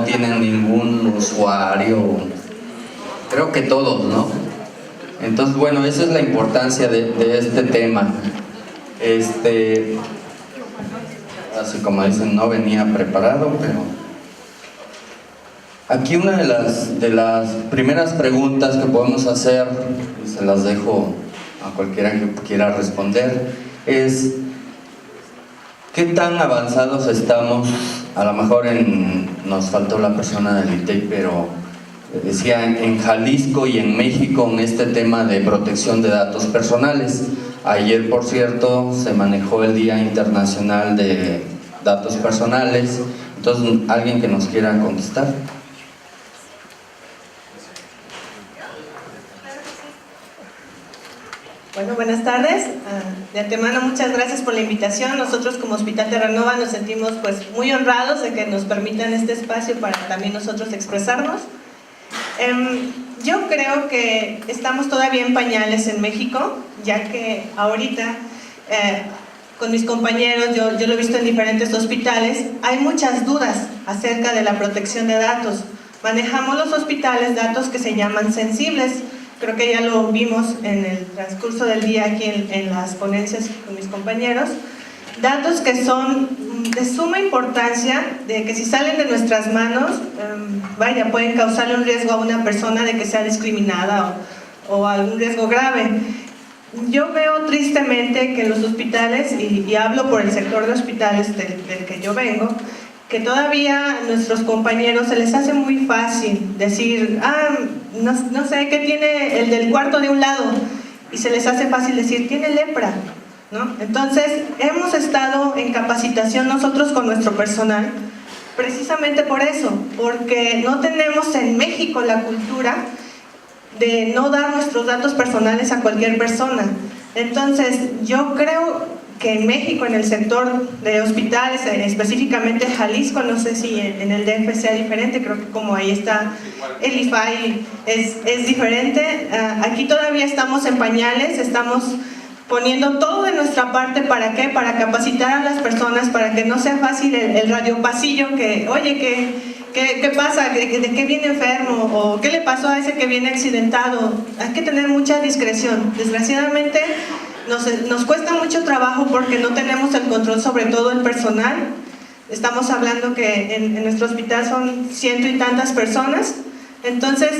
tienen ningún usuario, creo que todos, ¿no? Entonces, bueno, esa es la importancia de este tema. Así como dicen, no venía preparado, pero aquí una de las primeras preguntas que podemos hacer, y se las dejo a cualquiera que quiera responder, es ¿qué tan avanzados estamos? A lo mejor nos faltó la persona del ITEI, pero decía en Jalisco y en México en este tema de protección de datos personales. Ayer, por cierto, se manejó el Día Internacional de Datos Personales. Entonces, ¿alguien que nos quiera contestar? Bueno, buenas tardes. De antemano, muchas gracias por la invitación. Nosotros como Hospital Terranova nos sentimos pues muy honrados de que nos permitan este espacio para también nosotros expresarnos. Yo creo que estamos todavía en pañales en México, ya que ahorita con mis compañeros, yo lo he visto en diferentes hospitales, hay muchas dudas acerca de la protección de datos. Manejamos los hospitales datos que se llaman sensibles. Creo que ya lo vimos en el transcurso del día aquí en las ponencias con mis compañeros. Datos que son de suma importancia, de que si salen de nuestras manos, pueden causarle un riesgo a una persona de que sea discriminada o algún riesgo grave. Yo veo tristemente que en los hospitales, y hablo por el sector de hospitales del que yo vengo, que todavía a nuestros compañeros se les hace muy fácil decir, no sé, ¿qué tiene el del cuarto de un lado? Y se les hace fácil decir, tiene lepra, ¿no? Entonces, hemos estado en capacitación nosotros con nuestro personal, precisamente por eso, porque no tenemos en México la cultura de no dar nuestros datos personales a cualquier persona. Entonces, yo creo que en México, en el sector de hospitales, específicamente Jalisco, no sé si en el DF sea diferente, creo que como ahí está el IFAI es diferente. Aquí todavía estamos en pañales, estamos poniendo todo de nuestra parte. ¿Para qué? Para capacitar a las personas, para que no sea fácil el radiopasillo que, oye, ¿qué pasa? ¿De qué viene enfermo? ¿O qué le pasó a ese que viene accidentado? Hay que tener mucha discreción. Desgraciadamente, nos cuesta mucho trabajo porque no tenemos el control sobre todo el personal. Estamos hablando que en nuestro hospital son 100 y tantas personas. Entonces,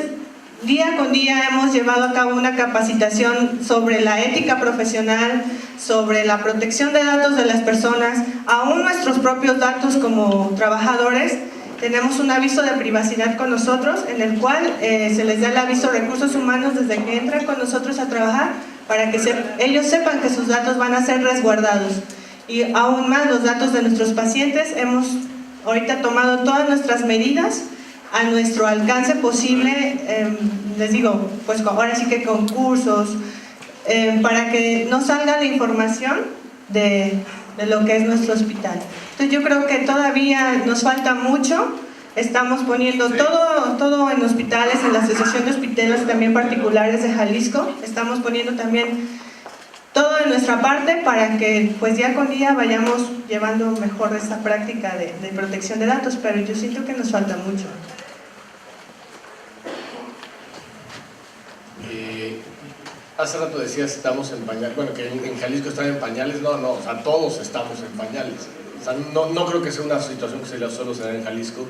día con día hemos llevado a cabo una capacitación sobre la ética profesional, sobre la protección de datos de las personas, aún nuestros propios datos como trabajadores. Tenemos un aviso de privacidad con nosotros, en el cual se les da el aviso a recursos humanos desde que entran con nosotros a trabajar, para que ellos sepan que sus datos van a ser resguardados. Y aún más, los datos de nuestros pacientes, hemos ahorita tomado todas nuestras medidas a nuestro alcance posible, les digo, pues ahora sí que concursos, para que no salga la información de lo que es nuestro hospital. Entonces yo creo que todavía nos falta mucho. Estamos poniendo todo en hospitales, en la Asociación de Hospitales también particulares de Jalisco. Estamos poniendo también todo de nuestra parte para que pues día con día vayamos llevando mejor esta práctica de protección de datos, pero yo siento que nos falta mucho. Hace rato decías estamos en pañales, bueno, que en Jalisco están en pañales. No, o sea, todos estamos en pañales. O sea, no creo que sea una situación que solo se da en Jalisco.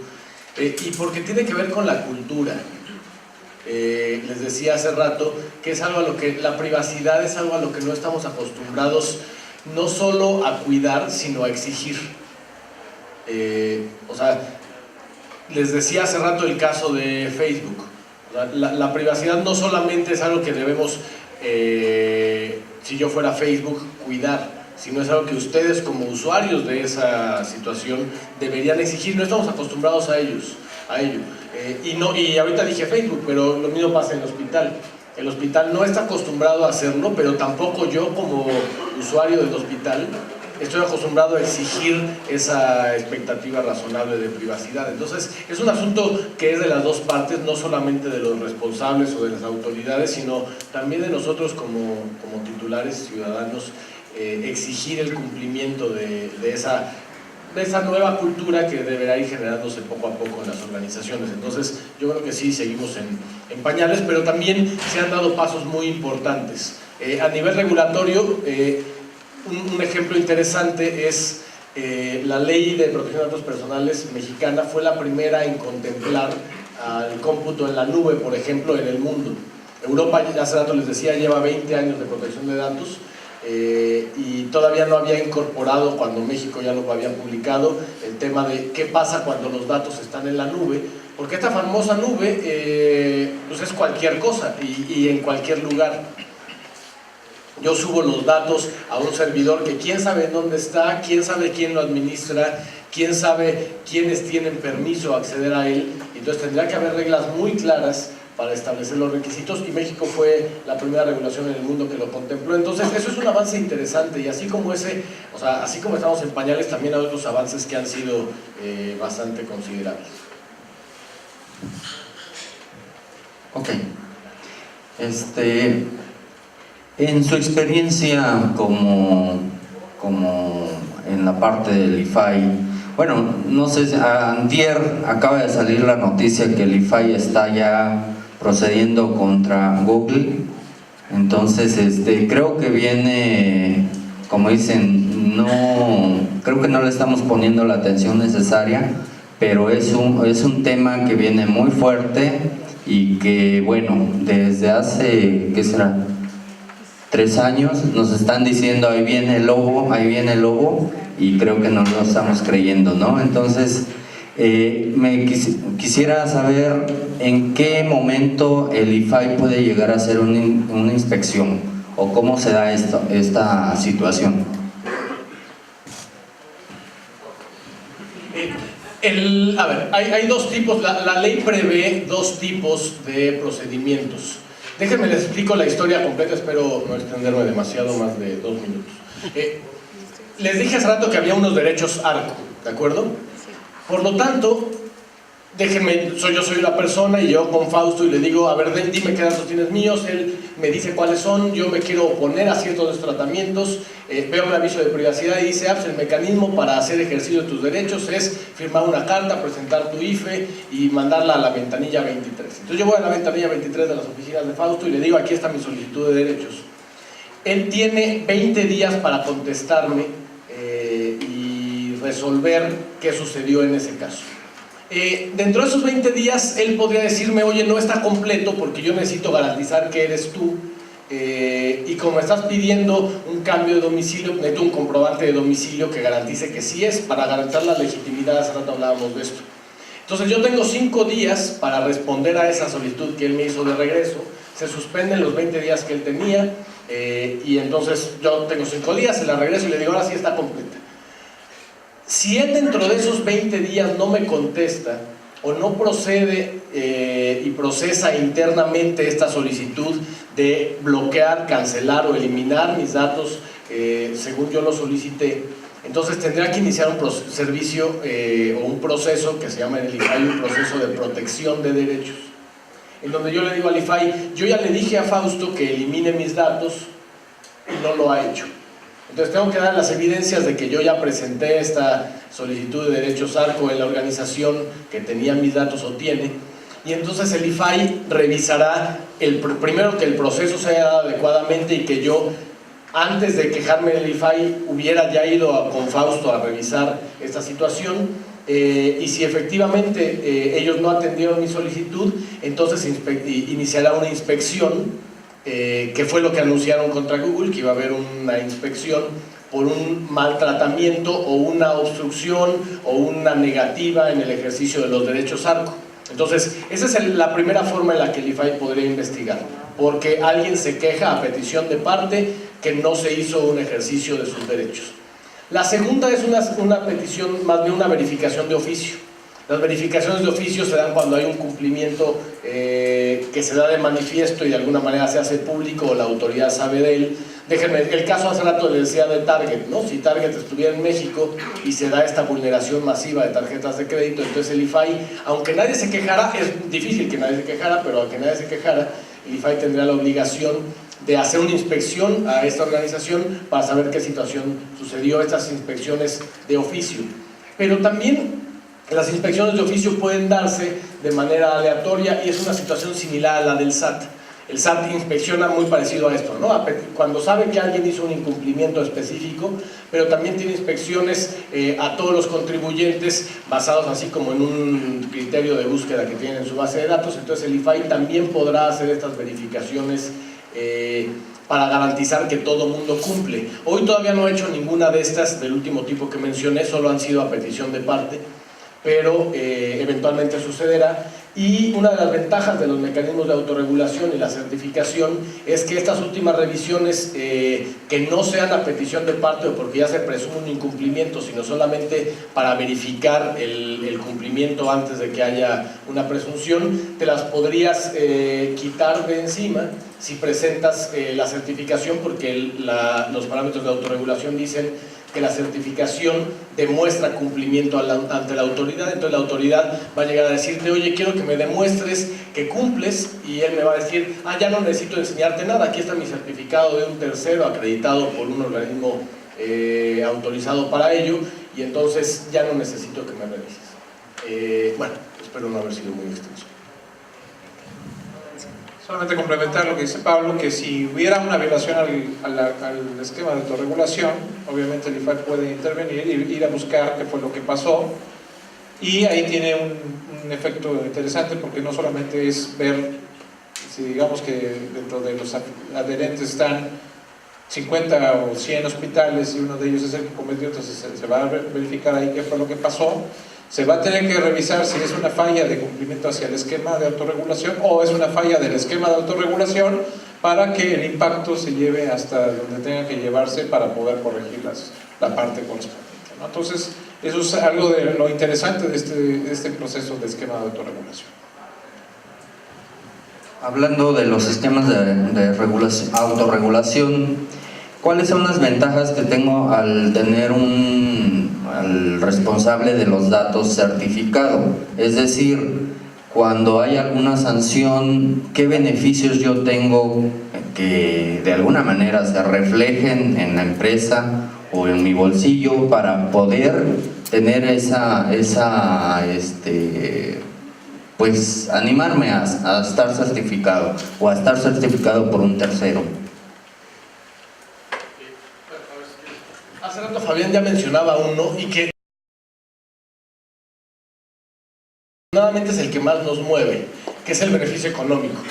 Y porque tiene que ver con la cultura. Les decía hace rato que es algo a lo que la privacidad es algo a lo que no estamos acostumbrados, no solo a cuidar, sino a exigir. O sea, les decía hace rato el caso de Facebook. O sea, la privacidad no solamente es algo que debemos, si yo fuera Facebook, cuidar, sino es algo que ustedes como usuarios de esa situación deberían exigir. No estamos acostumbrados a ello. Y ahorita dije Facebook, pero lo mismo pasa en el hospital. El hospital no está acostumbrado a hacerlo, pero tampoco yo como usuario del hospital estoy acostumbrado a exigir esa expectativa razonable de privacidad. Entonces es un asunto que es de las dos partes, no solamente de los responsables o de las autoridades, sino también de nosotros como titulares ciudadanos, exigir el cumplimiento de esa esa nueva cultura que deberá ir generándose poco a poco en las organizaciones. Entonces yo creo que sí, seguimos en pañales, pero también se han dado pasos muy importantes. A nivel regulatorio, un ejemplo interesante es la Ley de Protección de Datos Personales mexicana. Fue la primera en contemplar al cómputo en la nube, por ejemplo, en el mundo. Europa, hace rato les decía, lleva 20 años de protección de datos y todavía no había incorporado, cuando México ya lo había publicado, el tema de qué pasa cuando los datos están en la nube, porque esta famosa nube pues es cualquier cosa y en cualquier lugar. Yo subo los datos a un servidor que quién sabe dónde está, quién sabe quién lo administra, quién sabe quiénes tienen permiso a acceder a él. Entonces tendría que haber reglas muy claras para establecer los requisitos, y México fue la primera regulación en el mundo que lo contempló. Entonces eso es un avance interesante, y así como así como estamos en pañales, también hay otros avances que han sido bastante considerables. Ok. En su experiencia como en la parte del IFAI, bueno, no sé, antier acaba de salir la noticia que el IFAI está ya procediendo contra Google. Entonces creo que viene, como dicen, creo que no le estamos poniendo la atención necesaria, pero es un tema que viene muy fuerte y que, bueno, desde hace, ¿qué será?, 3 años nos están diciendo ahí viene el lobo, y creo que no lo estamos creyendo, ¿no? Entonces quisiera saber en qué momento el IFAI puede llegar a hacer una inspección, o cómo se da esta situación. A ver, hay dos tipos, la ley prevé 2 tipos de procedimientos. Déjenme les explico la historia completa, espero no extenderme demasiado, más de 2 minutos. Les dije hace rato que había unos derechos ARCO, ¿de acuerdo? Por lo tanto, yo soy una persona y yo con Fausto y le digo, a ver, dime qué datos tienes míos, él me dice cuáles son, yo me quiero oponer a ciertos de estos tratamientos, veo un aviso de privacidad y dice, el mecanismo para hacer ejercicio de tus derechos es firmar una carta, presentar tu IFE y mandarla a la ventanilla 23. Entonces yo voy a la ventanilla 23 de las oficinas de Fausto y le digo, aquí está mi solicitud de derechos. Él tiene 20 días para contestarme y resolver qué sucedió en ese caso. Dentro de esos 20 días él podría decirme, oye, no está completo porque yo necesito garantizar que eres tú, y como estás pidiendo un cambio de domicilio, necesito un comprobante de domicilio que garantice que sí es, para garantizar la legitimidad. Hace rato hablábamos de esto. Entonces yo tengo 5 días para responder a esa solicitud que él me hizo de regreso. Se suspenden los 20 días que él tenía, y entonces yo tengo 5 días, se la regreso y le digo, ahora sí está completa. Si él dentro de esos 20 días no me contesta o no procede y procesa internamente esta solicitud de bloquear, cancelar o eliminar mis datos según yo lo solicité, entonces tendría que iniciar un servicio o un proceso que se llama en el IFAI un proceso de protección de derechos, en donde yo le digo al IFAI, yo ya le dije a Fausto que elimine mis datos y no lo ha hecho. Entonces tengo que dar las evidencias de que yo ya presenté esta solicitud de derechos ARCO en la organización que tenía mis datos o tiene, y entonces el IFAI revisará primero que el proceso se haya dado adecuadamente y que yo, antes de quejarme del IFAI, hubiera ya ido con Fausto a revisar esta situación, y si efectivamente ellos no atendieron mi solicitud, entonces iniciará una inspección, que fue lo que anunciaron contra Google, que iba a haber una inspección por un maltratamiento o una obstrucción o una negativa en el ejercicio de los derechos ARCO. Entonces, esa es la primera forma en la que el IFAI podría investigar, porque alguien se queja a petición de parte que no se hizo un ejercicio de sus derechos. La segunda es una petición, más bien una verificación de oficio. Las verificaciones de oficio se dan cuando hay un cumplimiento que se da de manifiesto y de alguna manera se hace público o la autoridad sabe de él. Déjenme, el caso hace rato les decía de Target, ¿no? Si Target estuviera en México y se da esta vulneración masiva de tarjetas de crédito, entonces el IFAI, aunque nadie se quejara, es difícil que nadie se quejara, pero aunque nadie se quejara, el IFAI tendría la obligación de hacer una inspección a esta organización para saber qué situación sucedió, estas inspecciones de oficio. Pero también las inspecciones de oficio pueden darse de manera aleatoria y es una situación similar a la del SAT. El SAT inspecciona muy parecido a esto, ¿no? Cuando sabe que alguien hizo un incumplimiento específico, pero también tiene inspecciones a todos los contribuyentes basados así como en un criterio de búsqueda que tienen en su base de datos. Entonces el IFAI también podrá hacer estas verificaciones para garantizar que todo mundo cumple. Hoy todavía no he hecho ninguna de estas del último tipo que mencioné, solo han sido a petición de parte, pero eventualmente sucederá. Y una de las ventajas de los mecanismos de autorregulación y la certificación es que estas últimas revisiones que no sean a petición de parte o porque ya se presume un incumplimiento, sino solamente para verificar el cumplimiento antes de que haya una presunción, te las podrías quitar de encima si presentas la certificación, porque los parámetros de autorregulación dicen que la certificación demuestra cumplimiento ante la autoridad. Entonces la autoridad va a llegar a decirte: oye, quiero que me demuestres que cumples, y él me va a decir: ah, ya no necesito enseñarte nada, aquí está mi certificado de un tercero acreditado por un organismo autorizado para ello, y entonces ya no necesito que me revises. Bueno, espero no haber sido muy extenso. Solamente complementar lo que dice Pablo, que si hubiera una violación al esquema de autorregulación, obviamente el IFAI puede intervenir y ir a buscar qué fue lo que pasó, y ahí tiene un efecto interesante, porque no solamente es ver, si digamos que dentro de los adherentes están 50 o 100 hospitales y uno de ellos es el que cometió, entonces se va a verificar ahí qué fue lo que pasó. Se va a tener que revisar si es una falla de cumplimiento hacia el esquema de autorregulación o es una falla del esquema de autorregulación, para que el impacto se lleve hasta donde tenga que llevarse para poder corregir la parte correspondiente, ¿no? Entonces, eso es algo de lo interesante de este proceso de esquema de autorregulación. Hablando de los sistemas de autorregulación, ¿cuáles son las ventajas que tengo al tener al responsable de los datos certificado? Es decir, cuando hay alguna sanción, ¿qué beneficios yo tengo que de alguna manera se reflejen en la empresa o en mi bolsillo para poder tener pues animarme a estar certificado o a estar certificado por un tercero? Hace rato Fabián ya mencionaba uno, y que afortunadamente es el que más nos mueve, que es el beneficio económico.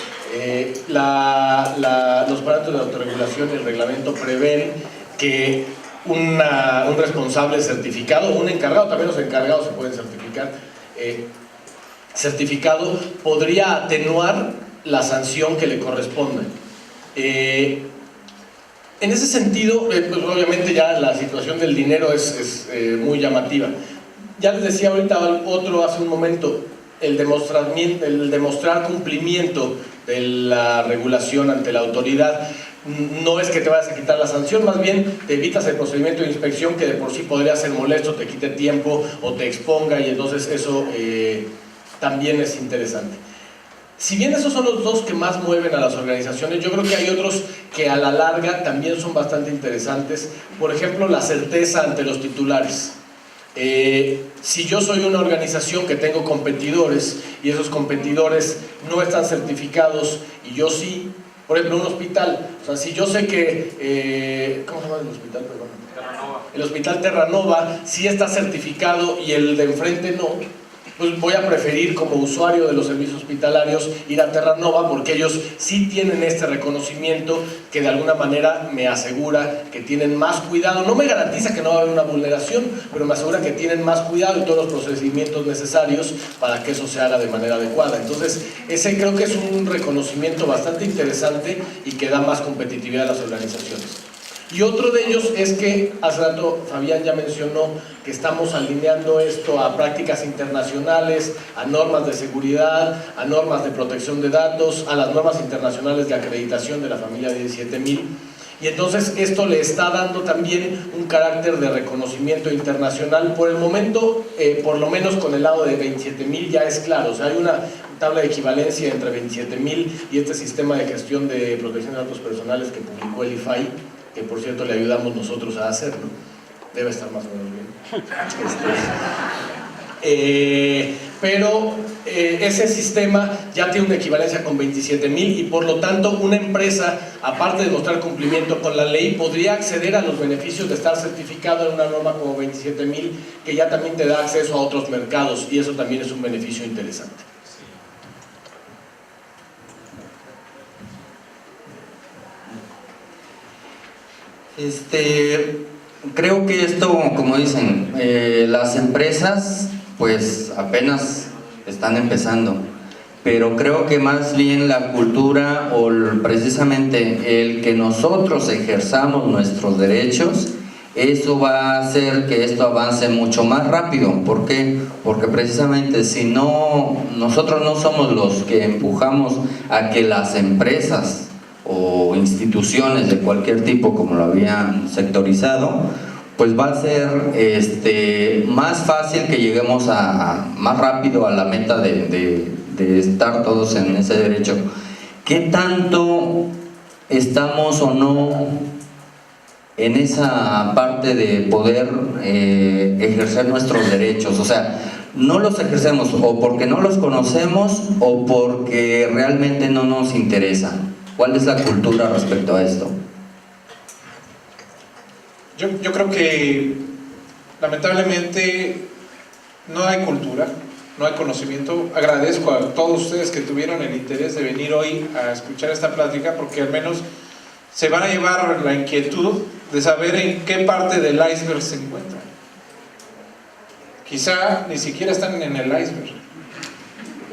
Los parámetros de autorregulación y el reglamento prevén que un responsable certificado, un encargado, también los encargados se pueden certificar, certificado, podría atenuar la sanción que le corresponde. En ese sentido, pues obviamente ya la situación del dinero es muy llamativa. Ya les decía ahorita otro hace un momento, el demostrar cumplimiento de la regulación ante la autoridad. No es que te vayas a quitar la sanción, más bien te evitas el procedimiento de inspección, que de por sí podría ser molesto, te quite tiempo o te exponga, y entonces eso también es interesante. Si bien esos son los dos que más mueven a las organizaciones, yo creo que hay otros que a la larga también son bastante interesantes. Por ejemplo, la certeza ante los titulares. Si yo soy una organización que tengo competidores y esos competidores no están certificados y yo sí, por ejemplo un hospital, o sea, si yo sé que, ¿cómo se llama el hospital? Perdón. Terranova. El hospital Terranova sí está certificado y el de enfrente no, pues voy a preferir como usuario de los servicios hospitalarios ir a Terranova, porque ellos sí tienen este reconocimiento que de alguna manera me asegura que tienen más cuidado. No me garantiza que no va a haber una vulneración, pero me asegura que tienen más cuidado y todos los procedimientos necesarios para que eso se haga de manera adecuada. Entonces, ese creo que es un reconocimiento bastante interesante y que da más competitividad a las organizaciones. Y otro de ellos es que, hace rato Fabián ya mencionó que estamos alineando esto a prácticas internacionales, a normas de seguridad, a normas de protección de datos, a las normas internacionales de acreditación de la familia 17000. Y entonces esto le está dando también un carácter de reconocimiento internacional. Por el momento, por lo menos con el lado de 27000 ya es claro, o sea, hay una tabla de equivalencia entre 27000 y este sistema de gestión de protección de datos personales que publicó el IFAI, que por cierto le ayudamos nosotros a hacer, ¿no? Debe estar más o menos bien. Pero ese sistema ya tiene una equivalencia con 27,000 y por lo tanto una empresa, aparte de mostrar cumplimiento con la ley, podría acceder a los beneficios de estar certificado en una norma como 27,000, que ya también te da acceso a otros mercados, y eso también es un beneficio interesante. Creo que esto, como dicen, las empresas pues apenas están empezando, pero creo que más bien la cultura o precisamente el que nosotros ejerzamos nuestros derechos, eso va a hacer que esto avance mucho más rápido. ¿Por qué? Porque precisamente si no, nosotros no somos los que empujamos a que las empresas o instituciones de cualquier tipo, como lo habían sectorizado, pues va a ser más fácil que lleguemos más rápido a la meta de estar todos en ese derecho. ¿Qué tanto estamos o no en esa parte de poder ejercer nuestros derechos? O sea, no los ejercemos o porque no los conocemos o porque realmente no nos interesa. ¿Cuál es la cultura respecto a esto? Yo creo que lamentablemente no hay cultura, no hay conocimiento. Agradezco a todos ustedes que tuvieron el interés de venir hoy a escuchar esta plática, porque al menos se van a llevar la inquietud de saber en qué parte del iceberg se encuentran. Quizá ni siquiera están en el iceberg.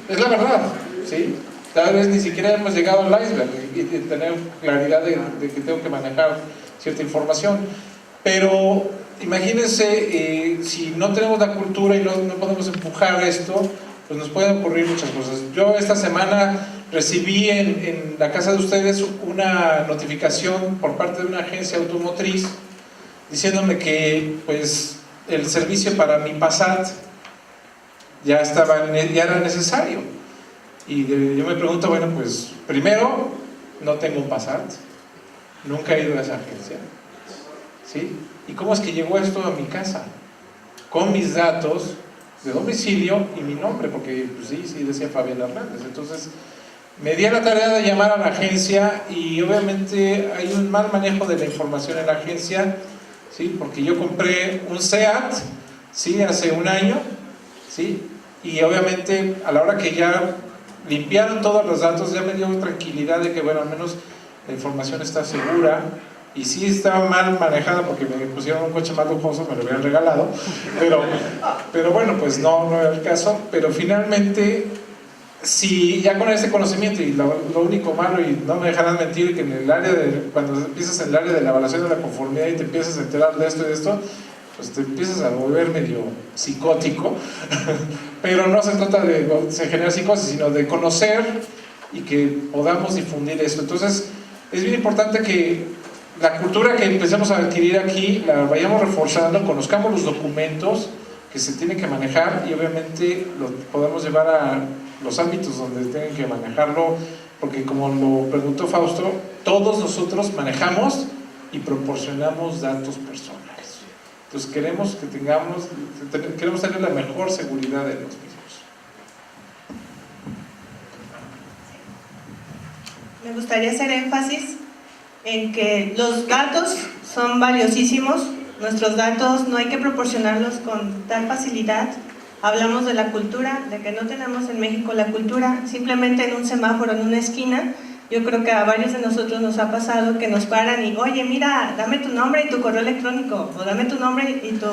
Es la verdad, ¿sí? Tal vez ni siquiera hemos llegado al iceberg y tener claridad de que tengo que manejar cierta información. Pero imagínense, si no tenemos la cultura y no podemos empujar esto, pues nos pueden ocurrir muchas cosas. Yo esta semana recibí en la casa de ustedes una notificación por parte de una agencia automotriz diciéndome que pues el servicio para mi Passat ya era necesario. Y yo me pregunto, bueno, pues primero, no tengo un Passat, nunca he ido a esa agencia, ¿sí? ¿Y cómo es que llegó esto a mi casa? Con mis datos de domicilio y mi nombre, porque pues sí decía Fabián Hernández. Entonces me di a la tarea de llamar a la agencia y obviamente hay un mal manejo de la información en la agencia, ¿sí? Porque yo compré un SEAT, ¿sí? Hace un año, ¿sí? Y obviamente a la hora que ya limpiaron todos los datos, ya me dio tranquilidad de que, bueno, al menos la información está segura. Y sí estaba mal manejada porque me pusieron un coche más lujoso, me lo hubieran regalado, pero bueno, pues no era el caso. Pero finalmente, si ya con ese conocimiento, y lo único malo, y no me dejarán mentir, que en el área cuando empiezas en el área de la evaluación de la conformidad y te empiezas a enterar de esto y de esto, pues te empiezas a volver medio psicótico. Pero no se trata de generar psicosis, sino de conocer y que podamos difundir esto. Entonces es bien importante que la cultura que empecemos a adquirir aquí la vayamos reforzando, conozcamos los documentos que se tienen que manejar y obviamente lo podamos llevar a los ámbitos donde tienen que manejarlo, porque como lo preguntó Fausto, todos nosotros manejamos y proporcionamos datos personales. Entonces queremos tener la mejor seguridad de los mismos. Me gustaría hacer énfasis en que los datos son valiosísimos. Nuestros datos no hay que proporcionarlos con tal facilidad. Hablamos de la cultura, de que no tenemos en México la cultura. Simplemente en un semáforo, en una esquina, yo creo que a varios de nosotros nos ha pasado que nos paran y, oye, mira, dame tu nombre y tu correo electrónico, o dame tu nombre y tu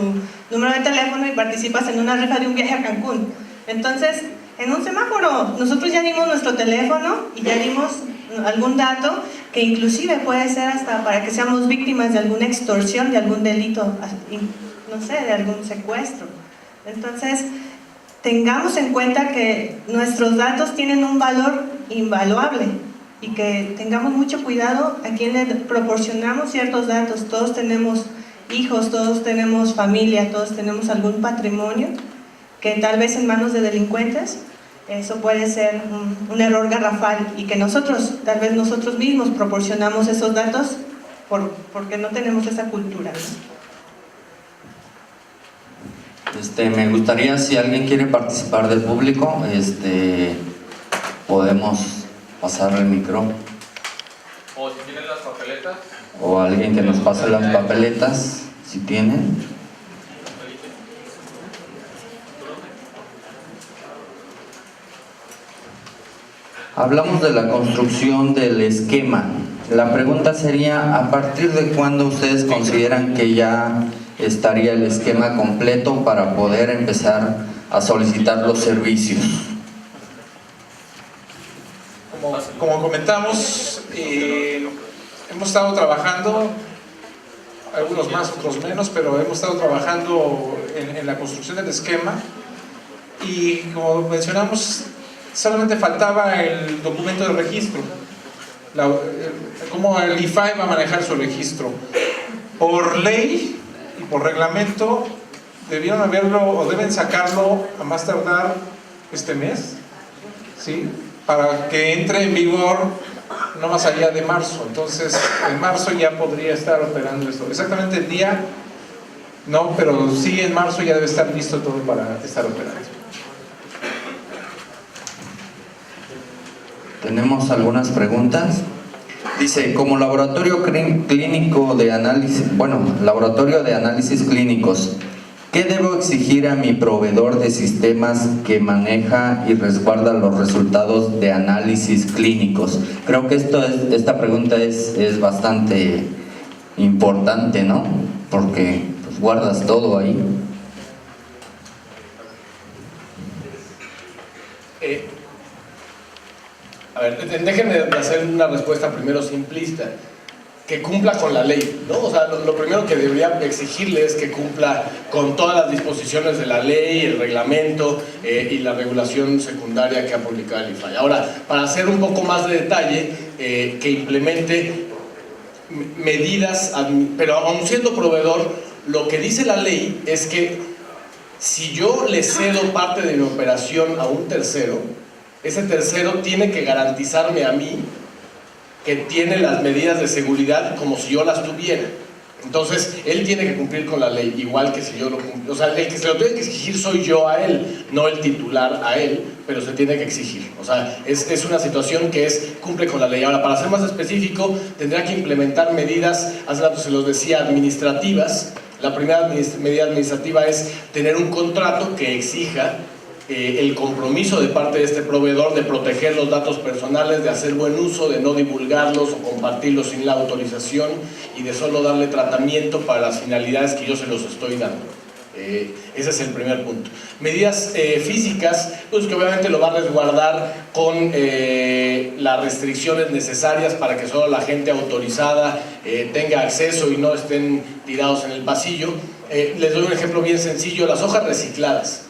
número de teléfono y participas en una rifa de un viaje a Cancún. Entonces, en un semáforo, nosotros ya dimos nuestro teléfono y ya dimos algún dato que inclusive puede ser hasta para que seamos víctimas de alguna extorsión, de algún delito, no sé, de algún secuestro. Entonces, tengamos en cuenta que nuestros datos tienen un valor invaluable y que tengamos mucho cuidado a quien le proporcionamos ciertos datos. Todos tenemos hijos, todos tenemos familia, todos tenemos algún patrimonio que tal vez en manos de delincuentes eso puede ser un error garrafal, y que nosotros, tal vez nosotros mismos proporcionamos esos datos porque no tenemos esa cultura, ¿no? Me gustaría, si alguien quiere participar del público, podemos pasar el micro. O si tienen las papeletas. O alguien que nos pase las papeletas, si tienen. Hablamos de la construcción del esquema. La pregunta sería, ¿a partir de cuándo ustedes consideran que ya estaría el esquema completo para poder empezar a solicitar los servicios? Como comentamos, hemos estado trabajando, algunos más, otros menos, pero hemos estado trabajando en la construcción del esquema y como mencionamos, solamente faltaba el documento de registro, cómo el IFAI va a manejar su registro. Por ley y por reglamento debieron haberlo o deben sacarlo a más tardar este mes, ¿sí? Para que entre en vigor no más allá de marzo. Entonces en marzo ya podría estar operando esto. Exactamente el día no, pero sí en marzo ya debe estar listo todo para estar operando. Tenemos algunas preguntas. Dice, como laboratorio clínico de análisis, laboratorio de análisis clínicos, ¿qué debo exigir a mi proveedor de sistemas que maneja y resguarda los resultados de análisis clínicos? Creo que esta pregunta es bastante importante, ¿no? Porque pues, guardas todo ahí. A ver, déjenme hacer una respuesta primero simplista. Que cumpla con la ley, ¿no? O sea, lo primero que debería exigirle es que cumpla con todas las disposiciones de la ley, el reglamento y la regulación secundaria que ha publicado el IFAI. Ahora, para hacer un poco más de detalle, que implemente medidas, pero aun siendo proveedor, lo que dice la ley es que si yo le cedo parte de mi operación a un tercero, ese tercero tiene que garantizarme a mí que tiene las medidas de seguridad como si yo las tuviera. Entonces, él tiene que cumplir con la ley, igual que si yo lo cumplo. O sea, el que se lo tiene que exigir soy yo a él, no el titular a él, pero se tiene que exigir. O sea, es una situación que cumple con la ley. Ahora, para ser más específico, tendrá que implementar medidas, hace rato se los decía, administrativas. La primera medida administrativa es tener un contrato que exija el compromiso de parte de este proveedor de proteger los datos personales, de hacer buen uso, de no divulgarlos o compartirlos sin la autorización y de solo darle tratamiento para las finalidades que yo se los estoy dando. Ese es el primer punto. Medidas físicas, pues que obviamente lo va a resguardar con las restricciones necesarias para que solo la gente autorizada tenga acceso y no estén tirados en el pasillo. Les doy un ejemplo bien sencillo, las hojas recicladas.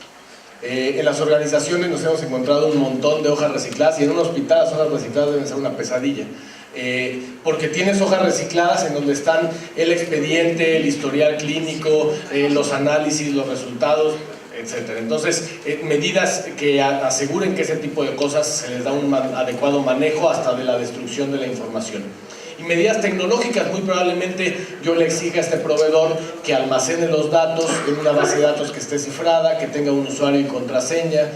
En las organizaciones nos hemos encontrado un montón de hojas recicladas y en un hospital las hojas recicladas deben ser una pesadilla, porque tienes hojas recicladas en donde están el expediente, el historial clínico, los análisis, los resultados, etc. Entonces, medidas que aseguren que ese tipo de cosas se les da un adecuado manejo hasta de la destrucción de la información. Y medidas tecnológicas, muy probablemente yo le exija a este proveedor que almacene los datos en una base de datos que esté cifrada, que tenga un usuario y contraseña.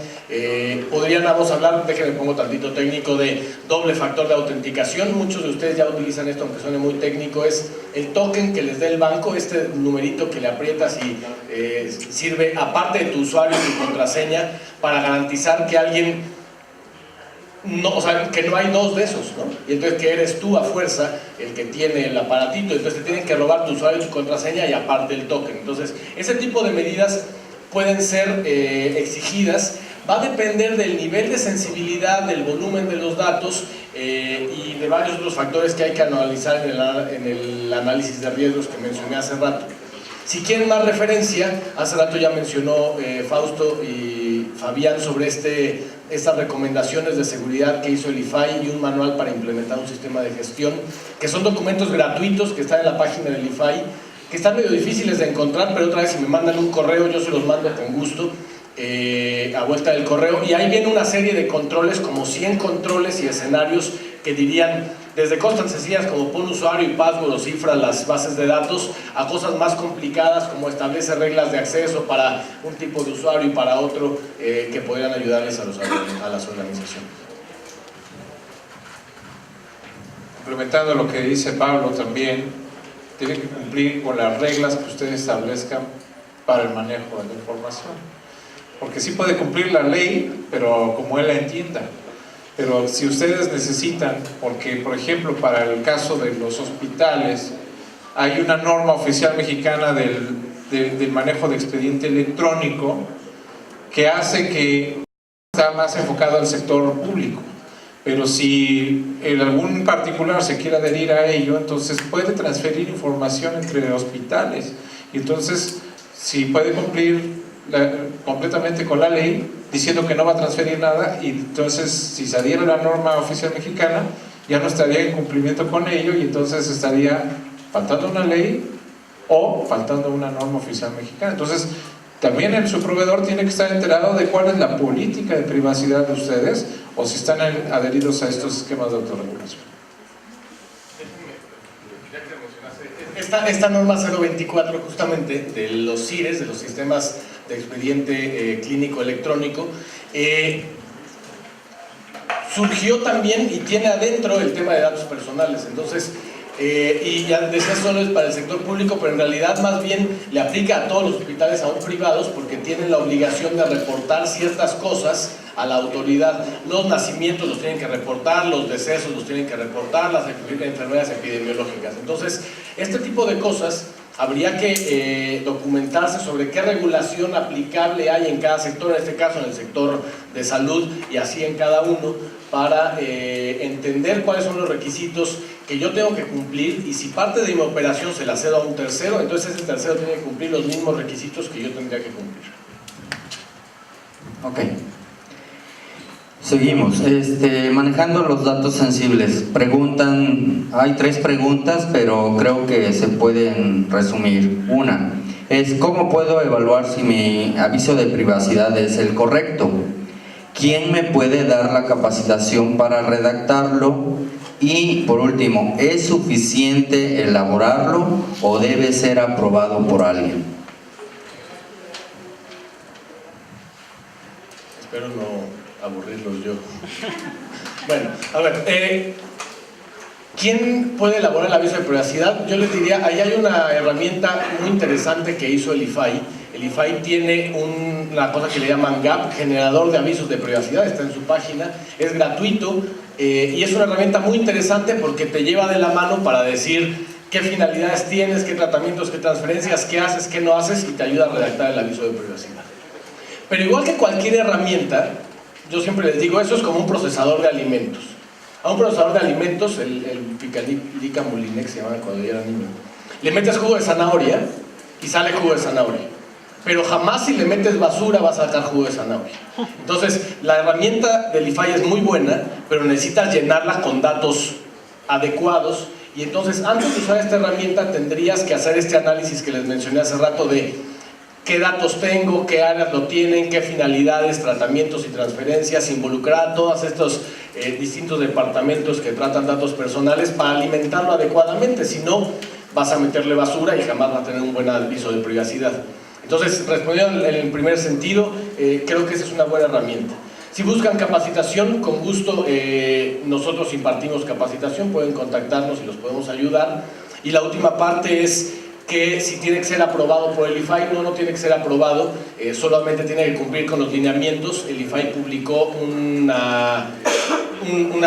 Podríamos hablar, déjenme pongo tantito técnico, de doble factor de autenticación. Muchos de ustedes ya utilizan esto, aunque suene muy técnico, es el token que les dé el banco, este numerito que le aprietas y sirve, aparte de tu usuario y tu contraseña, para garantizar que alguien... No, o sea, que no hay dos de esos, ¿no? Y entonces que eres tú a fuerza el que tiene el aparatito, entonces te tienen que robar tu usuario y tu contraseña y aparte el token. Entonces, ese tipo de medidas pueden ser exigidas, va a depender del nivel de sensibilidad, del volumen de los datos y de varios otros factores que hay que analizar en el análisis de riesgos que mencioné hace rato. Si quieren más referencia, hace rato ya mencionó Fausto y Fabián sobre estas recomendaciones de seguridad que hizo el IFAI y un manual para implementar un sistema de gestión, que son documentos gratuitos que están en la página del IFAI, que están medio difíciles de encontrar, pero otra vez si me mandan un correo yo se los mando con gusto a vuelta del correo, y ahí viene una serie de controles, como 100 controles y escenarios que dirían desde cosas tan sencillas como pon usuario y password o cifra las bases de datos, a cosas más complicadas como establece reglas de acceso para un tipo de usuario y para otro, que podrían ayudarles a las organizaciones. Complementando lo que dice Pablo también, tiene que cumplir con las reglas que ustedes establezcan para el manejo de la información. Porque sí puede cumplir la ley, pero como él la entienda. Pero si ustedes necesitan, porque por ejemplo para el caso de los hospitales, hay una norma oficial mexicana del manejo de expediente electrónico que hace que está más enfocado al sector público. Pero si algún particular se quiere adherir a ello, entonces puede transferir información entre hospitales. Y entonces, si puede cumplir completamente con la ley, diciendo que no va a transferir nada, y entonces si se adhiere a la norma oficial mexicana, ya no estaría en cumplimiento con ello, y entonces estaría faltando una ley o faltando una norma oficial mexicana. Entonces, también su proveedor tiene que estar enterado de cuál es la política de privacidad de ustedes, o si están adheridos a estos esquemas de autorregulación. Esta norma 024 justamente de los CIRES, de los sistemas de expediente clínico electrónico, surgió también y tiene adentro el tema de datos personales. Entonces, y ya decía solo es para el sector público, pero en realidad más bien le aplica a todos los hospitales, aún privados, porque tienen la obligación de reportar ciertas cosas a la autoridad. Los nacimientos los tienen que reportar, los decesos los tienen que reportar, las enfermedades epidemiológicas. Entonces, este tipo de cosas habría que documentarse sobre qué regulación aplicable hay en cada sector, en este caso en el sector de salud y así en cada uno, para entender cuáles son los requisitos que yo tengo que cumplir, y si parte de mi operación se la cedo a un tercero, entonces ese tercero tiene que cumplir los mismos requisitos que yo tendría que cumplir. Ok. Seguimos. Manejando los datos sensibles. Preguntan, hay 3 preguntas, pero creo que se pueden resumir. Una es: ¿cómo puedo evaluar si mi aviso de privacidad es el correcto? ¿Quién me puede dar la capacitación para redactarlo? Y por último, ¿es suficiente elaborarlo o debe ser aprobado por alguien? Espero no aburrirlos yo. Bueno, a ver, ¿quién puede elaborar el aviso de privacidad? Yo les diría, ahí hay una herramienta muy interesante que hizo el IFAI. El IFAI tiene una cosa que le llaman GAP, generador de avisos de privacidad, está en su página, es gratuito, y es una herramienta muy interesante porque te lleva de la mano para decir qué finalidades tienes, qué tratamientos, qué transferencias, qué haces, qué no haces, y te ayuda a redactar el aviso de privacidad. Pero igual que cualquier herramienta, yo siempre les digo, eso es como un procesador de alimentos. A un procesador de alimentos, el Picalica Molinex se llamaba cuando yo era niño, le metes jugo de zanahoria y sale jugo de zanahoria. Pero jamás si le metes basura vas a sacar jugo de zanahoria. Entonces, la herramienta del IFAI es muy buena, pero necesitas llenarla con datos adecuados, y entonces antes de usar esta herramienta tendrías que hacer este análisis que les mencioné hace rato de qué datos tengo, qué áreas lo tienen, qué finalidades, tratamientos y transferencias, involucrar a todos estos distintos departamentos que tratan datos personales para alimentarlo adecuadamente. Si no, vas a meterle basura y jamás va a tener un buen aviso de privacidad. Entonces, respondiendo en el primer sentido, creo que esa es una buena herramienta. Si buscan capacitación, con gusto nosotros impartimos capacitación, pueden contactarnos y los podemos ayudar. Y la última parte es que si tiene que ser aprobado por el IFAI, no tiene que ser aprobado, solamente tiene que cumplir con los lineamientos. El IFAI publicó una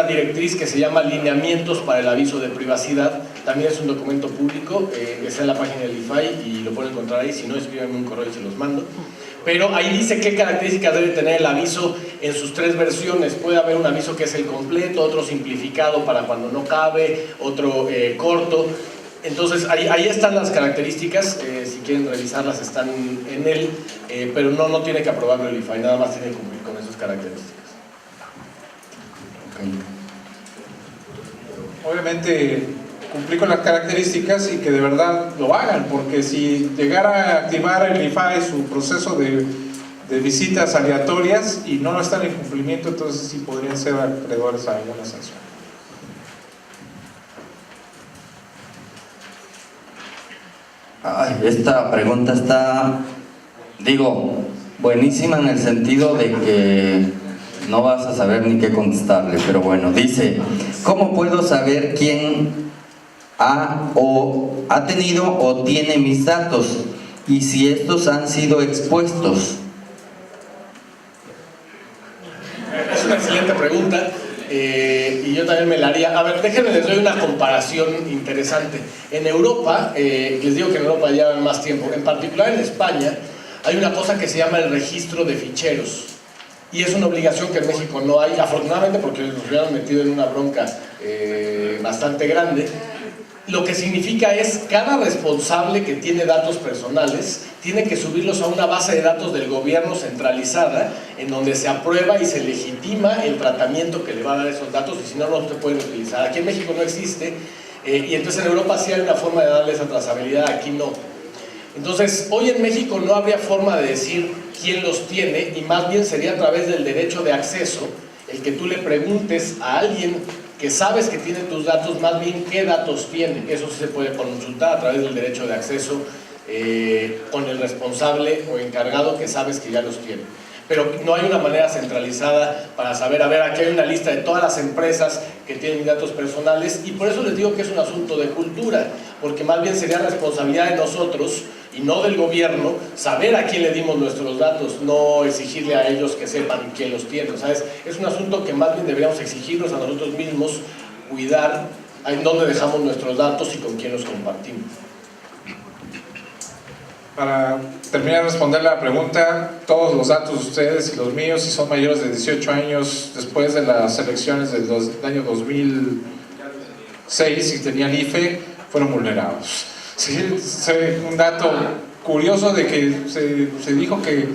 directriz que se llama Lineamientos para el Aviso de Privacidad. También es un documento público, está en la página del IFAI y lo pueden encontrar ahí. Si no, escríbanme un correo y se los mando. Pero ahí dice qué características debe tener el aviso en sus 3 versiones. Puede haber un aviso que es el completo, otro simplificado para cuando no cabe, otro corto. Entonces ahí están las características, si quieren revisarlas están en él, pero no tiene que aprobarlo el IFAI, nada más tiene que cumplir con esas características. Obviamente cumplir con las características y que de verdad lo hagan, porque si llegara a activar el IFAI su proceso de visitas aleatorias y no están en cumplimiento, entonces sí podrían ser acreedores a alguna sanción. Ay, esta pregunta está, digo, buenísima en el sentido de que no vas a saber ni qué contestarle, pero bueno, dice, ¿cómo puedo saber quién ha tenido o tiene mis datos y si estos han sido expuestos? Es una excelente pregunta. Y yo también me la haría. A ver, déjenme les doy una comparación interesante. En Europa, les digo que en Europa llevan más tiempo, en particular en España, hay una cosa que se llama el registro de ficheros. Y es una obligación que en México no hay, afortunadamente, porque nos hubieran metido en una bronca bastante grande. Lo que significa es cada responsable que tiene datos personales tiene que subirlos a una base de datos del gobierno centralizada en donde se aprueba y se legitima el tratamiento que le va a dar esos datos y si no, no se pueden utilizar. Aquí en México no existe y entonces en Europa sí hay una forma de darle esa trazabilidad, aquí no. Entonces, hoy en México no habría forma de decir quién los tiene y más bien sería a través del derecho de acceso el que tú le preguntes a alguien que sabes que tiene tus datos, más bien qué datos tiene. Eso sí se puede consultar a través del derecho de acceso con el responsable o encargado que sabes que ya los tiene. Pero no hay una manera centralizada para saber, a ver, aquí hay una lista de todas las empresas que tienen datos personales y por eso les digo que es un asunto de cultura, porque más bien sería responsabilidad de nosotros y no del gobierno saber a quién le dimos nuestros datos, no exigirle a ellos que sepan quién los tiene. O sea, es un asunto que más bien deberíamos exigirnos a nosotros mismos, cuidar en dónde dejamos nuestros datos y con quién los compartimos. Para terminar de responder la pregunta, todos los datos de ustedes y los míos, si son mayores de 18 años después de las elecciones del año 2006 y tenían IFE, fueron vulnerados. Sí, un dato curioso de que se dijo que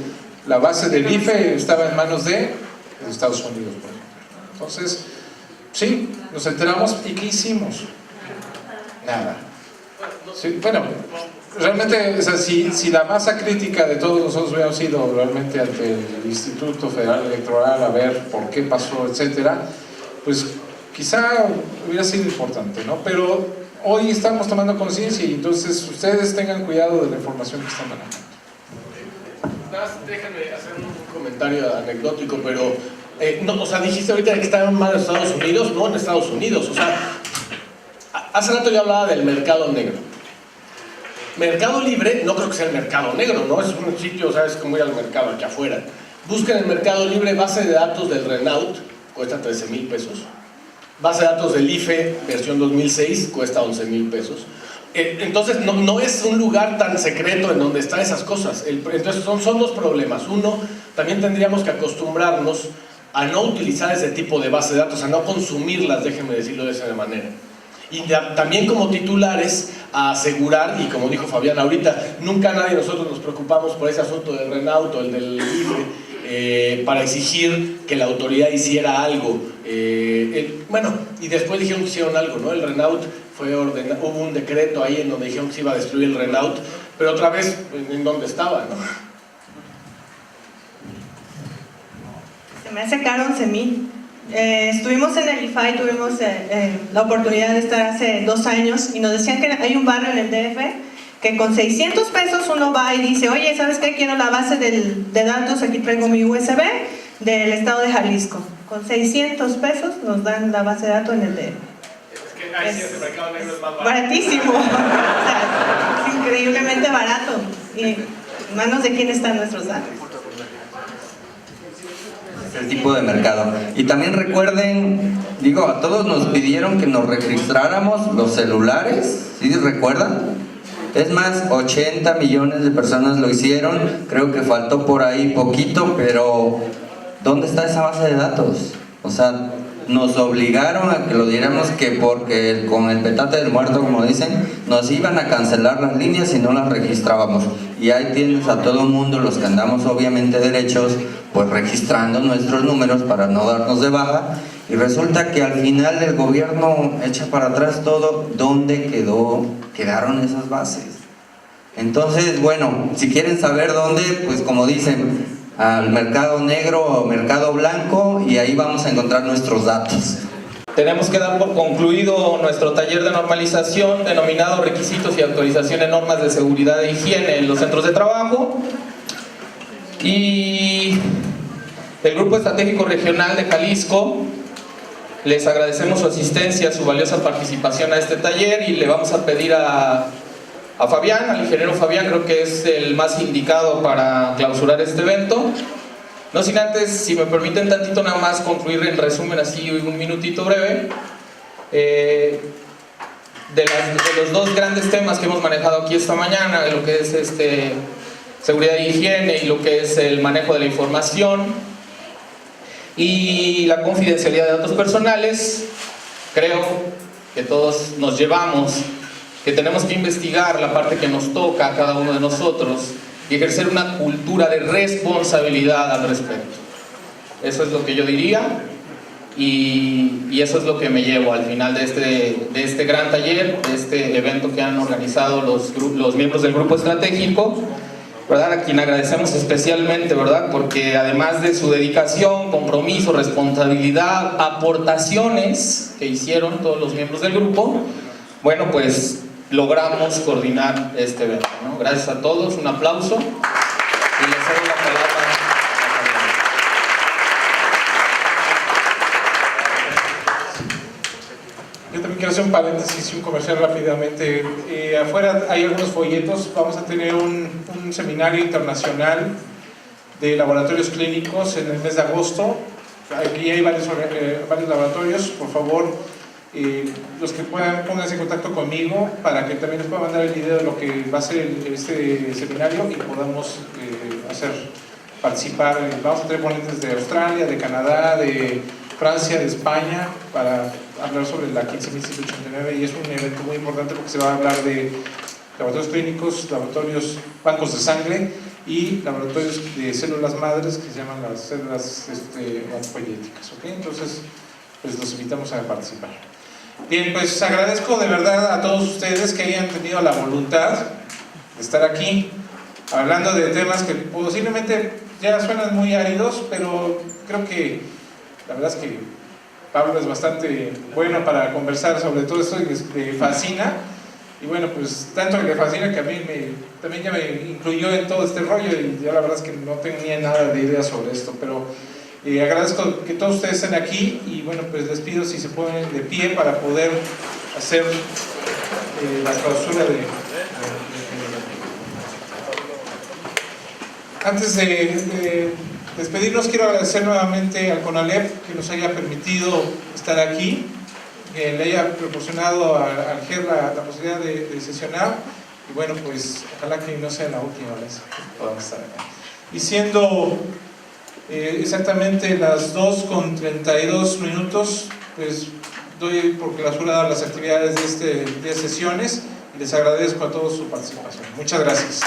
la base del IFE estaba en manos de Estados Unidos, por ejemplo. Entonces, sí, nos enteramos y ¿qué hicimos? Nada. Sí, bueno, realmente, o sea, si la masa crítica de todos nosotros hubiéramos ido realmente ante el Instituto Federal Electoral a ver por qué pasó, etcétera, pues quizá hubiera sido importante, ¿no? Pero hoy estamos tomando conciencia y entonces ustedes tengan cuidado de la información que están manejando. Déjenme hacer un comentario anecdótico, pero no, o sea, dijiste ahorita que estaban mal en Estados Unidos, no en Estados Unidos, o sea, hace rato yo hablaba del mercado negro. Mercado Libre, no creo que sea el mercado negro, ¿no? Es un sitio, ¿sabes? Como ir al mercado aquí afuera. Busquen el Mercado Libre, base de datos del Renault, cuesta 13,000 pesos. Base de datos del IFE, versión 2006, cuesta 11,000 pesos. Entonces, no es un lugar tan secreto en donde están esas cosas. Entonces, son dos problemas. Uno, también tendríamos que acostumbrarnos a no utilizar ese tipo de base de datos, a no consumirlas, déjenme decirlo de esa manera. Y también como titulares a asegurar, y como dijo Fabián ahorita, nunca nadie de nosotros nos preocupamos por ese asunto del Renault o el del IFE, para exigir que la autoridad hiciera algo. Bueno, y después dijeron que hicieron algo, ¿no? El Renault fue ordenado, hubo un decreto ahí en donde dijeron que se iba a destruir el Renault, pero otra vez, ¿en dónde estaba, no? Se me hace caro 11,000. Estuvimos en el IFAI, tuvimos la oportunidad de estar hace 2 años y nos decían que hay un barrio en el DF que con 600 pesos uno va y dice, oye, ¿sabes qué? Quiero la base de datos, aquí traigo mi USB del estado de Jalisco. Con 600 pesos nos dan la base de datos en el DF. Es que ahí sí ese mercado negro es más barato. Baratísimo. O sea, es increíblemente barato. ¿Y en manos de quién están nuestros datos? El tipo de mercado. Y también recuerden, digo, a todos nos pidieron que nos registráramos los celulares, ¿sí recuerdan? Es más, 80 millones de personas lo hicieron, creo que faltó por ahí poquito, pero ¿dónde está esa base de datos? O sea, nos obligaron a que lo diéramos que porque con el petate del muerto, como dicen, nos iban a cancelar las líneas si no las registrábamos. Y ahí tienes a todo el mundo, los que andamos obviamente derechos, pues registrando nuestros números para no darnos de baja, y resulta que al final el gobierno echa para atrás todo. ¿Dónde quedaron esas bases? Entonces, bueno, si quieren saber dónde, pues como dicen, al mercado negro o mercado blanco, y ahí vamos a encontrar nuestros datos. tenemos que dar por concluido nuestro taller de normalización denominado Requisitos y Actualización de Normas de Seguridad e Higiene en los Centros de Trabajo. Y el Grupo Estratégico Regional de Jalisco, les agradecemos su asistencia, su valiosa participación a este taller, y le vamos a pedir a Fabián, al ingeniero Fabián, creo que es el más indicado para clausurar este evento. No sin antes, si me permiten tantito nada más concluir en resumen así un minutito breve de los dos grandes temas que hemos manejado aquí esta mañana, de lo que es seguridad e higiene y lo que es el manejo de la información y la confidencialidad de datos personales. Creo que todos nos llevamos que tenemos que investigar la parte que nos toca a cada uno de nosotros y ejercer una cultura de responsabilidad al respecto. Eso es lo que yo diría, y eso es lo que me llevo al final de este gran taller, de este evento que han organizado los miembros del grupo estratégico, ¿verdad? A quien agradecemos especialmente, ¿verdad? Porque además de su dedicación, compromiso, responsabilidad, aportaciones que hicieron todos los miembros del grupo, bueno, pues logramos coordinar este evento, ¿no? Gracias a todos, un aplauso, y les cedo la palabra a Yo también quiero hacer un paréntesis y un comercial rápidamente. Afuera hay algunos folletos. Vamos a tener un seminario internacional de laboratorios clínicos en el mes de agosto. Aquí hay varios laboratorios. Por favor, los que puedan, pónganse en contacto conmigo para que también les pueda mandar el video de lo que va a ser este seminario y podamos participar. Vamos a tener ponentes de Australia, de Canadá, de Francia, de España, para hablar sobre la 15.189, y es un evento muy importante porque se va a hablar de laboratorios clínicos, laboratorios, bancos de sangre y laboratorios de células madres, que se llaman las células oncopoietéticas, ¿ok? Entonces, pues los invitamos a participar. Bien, pues agradezco de verdad a todos ustedes que hayan tenido la voluntad de estar aquí hablando de temas que posiblemente ya suenan muy áridos, pero creo que la verdad es que Pablo es bastante bueno para conversar sobre todo esto, y le fascina, y bueno, pues tanto que le fascina que a mí también ya me incluyó en todo este rollo, y yo la verdad es que no tenía nada de idea sobre esto, pero agradezco que todos ustedes estén aquí, y bueno, pues les pido si se ponen de pie para poder hacer la clausura Antes de despedirnos, quiero agradecer nuevamente al CONALEP que nos haya permitido estar aquí, que le haya proporcionado al GER la posibilidad de sesionar, y bueno, pues ojalá que no sea la última vez que podamos estar acá. Y siendo exactamente las 2:32, pues doy por clausuradas las actividades de sesiones, y les agradezco a todos su participación. Muchas gracias.